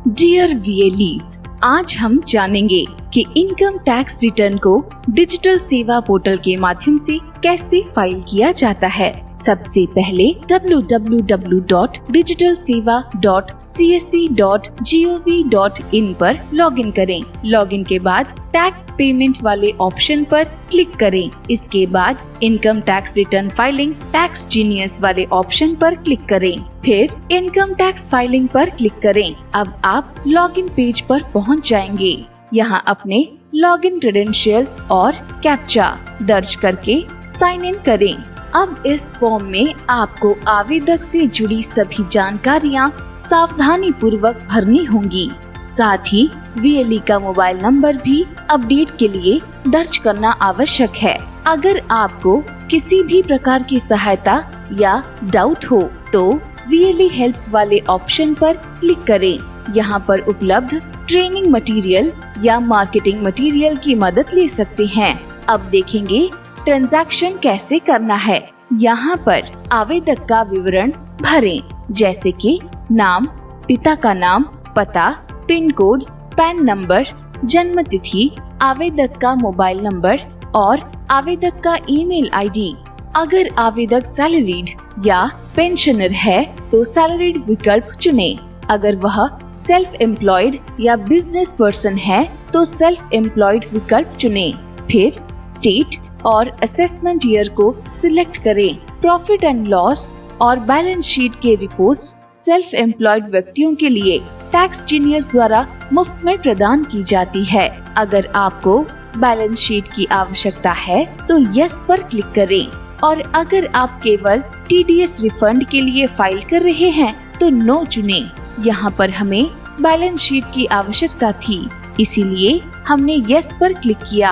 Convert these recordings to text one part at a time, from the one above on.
Dear VLEs, आज हम जानेंगे कि इनकम टैक्स रिटर्न को डिजिटल सेवा पोर्टल के माध्यम से कैसे फाइल किया जाता है। सबसे पहले www.digitalseva.csc.gov.in पर लॉगिन करें। लॉगिन के बाद टैक्स पेमेंट वाले ऑप्शन पर क्लिक करें। इसके बाद income tax return filing tax genius वाले ऑप्शन पर क्लिक करें। फिर इनकम टैक्स फाइलिंग पर क्लिक करें। अब आप लॉगिन पेज पर पहुंच जाएंगे। यहाँ अपने लॉगिन क्रेडेंशियल और कैप्चा दर्ज करके साइन इन करें। अब इस फॉर्म में आपको आवेदक से जुड़ी सभी जानकारियाँ सावधानी पूर्वक भरनी होंगी। साथ ही VLE का मोबाइल नंबर भी अपडेट के लिए दर्ज करना आवश्यक है। अगर आपको किसी भी प्रकार की सहायता या डाउट हो तो VLE हेल्प वाले ऑप्शन पर क्लिक करें। यहाँ पर उपलब्ध ट्रेनिंग मटेरियल या मार्केटिंग मटेरियल की मदद ले सकते हैं। अब देखेंगे ट्रांजैक्शन कैसे करना है। यहाँ पर आवेदक का विवरण भरें, जैसे कि नाम, पिता का नाम, पता, पिन कोड, पैन नंबर, जन्म तिथि, आवेदक का मोबाइल नंबर और आवेदक का ईमेल ID। अगर आवेदक सैलरीड या पेंशनर है तो सैलरीड विकल्प चुनें। अगर वह सेल्फ एम्प्लॉयड या बिजनेस पर्सन है तो सेल्फ एम्प्लॉयड विकल्प चुनें। फिर स्टेट और असेसमेंट ईयर को सिलेक्ट करें। प्रॉफिट एंड लॉस और बैलेंस शीट के रिपोर्ट्स सेल्फ एम्प्लॉयड व्यक्तियों के लिए टैक्स जीनियस द्वारा मुफ्त में प्रदान की जाती है। अगर आपको बैलेंस शीट की आवश्यकता है तो यस पर क्लिक करें और अगर आप केवल TDS रिफंड के लिए फाइल कर रहे हैं तो नो चुनें। यहाँ पर हमें बैलेंस शीट की आवश्यकता थी, इसीलिए हमने यस पर क्लिक किया।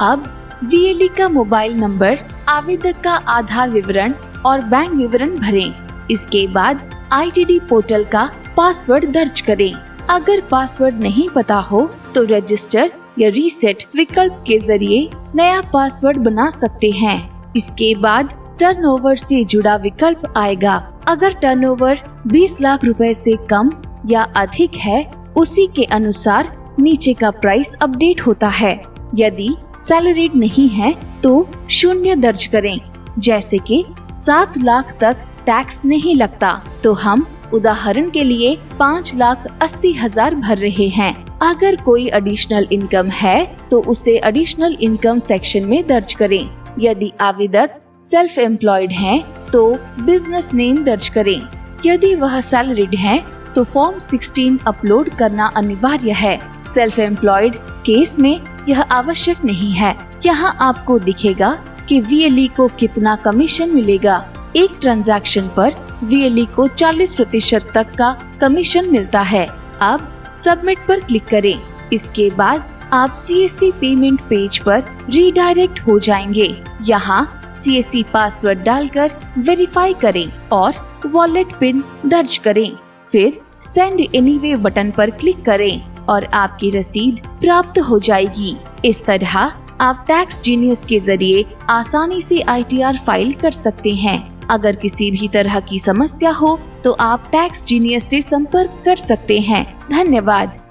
अब VLE का मोबाइल नंबर, आवेदक का आधार विवरण और बैंक विवरण भरें। इसके बाद ITD पोर्टल का पासवर्ड दर्ज करें। अगर पासवर्ड नहीं पता हो तो रजिस्टर या रीसेट विकल्प के जरिए नया पासवर्ड बना सकते हैं। इसके बाद टर्नओवर से जुड़ा विकल्प आएगा। अगर टर्नओवर 20 लाख रुपए से कम या अधिक है, उसी के अनुसार नीचे का प्राइस अपडेट होता है। यदि सैलरीड नहीं है तो 0 दर्ज करें। जैसे कि 7 लाख तक टैक्स नहीं लगता तो हम उदाहरण के लिए 5,80,000 भर रहे हैं। अगर कोई एडिशनल इनकम है तो उसे एडिशनल इनकम सेक्शन में दर्ज करें। यदि आवेदक सेल्फ एम्प्लॉयड है तो बिजनेस नेम दर्ज करें। यदि वह सैलरीड है तो फॉर्म 16 अपलोड करना अनिवार्य है। सेल्फ एम्प्लॉयड केस में यह आवश्यक नहीं है। यहाँ आपको दिखेगा कि VLE को कितना कमीशन मिलेगा। एक ट्रांजैक्शन पर VLE को 40% तक का कमीशन मिलता है। अब सबमिट पर क्लिक करें। इसके बाद आप CSC पेमेंट पेज पर रीडायरेक्ट हो जाएंगे। यहाँ CSC पासवर्ड डालकर वेरीफाई करें और वॉलेट पिन दर्ज करें। फिर सेंड एनीवे बटन पर क्लिक करें और आपकी रसीद प्राप्त हो जाएगी। इस तरह आप टैक्स जीनियस के जरिए आसानी से ITR फाइल कर सकते हैं। अगर किसी भी तरह की समस्या हो तो आप टैक्स जीनियस से संपर्क कर सकते हैं। धन्यवाद।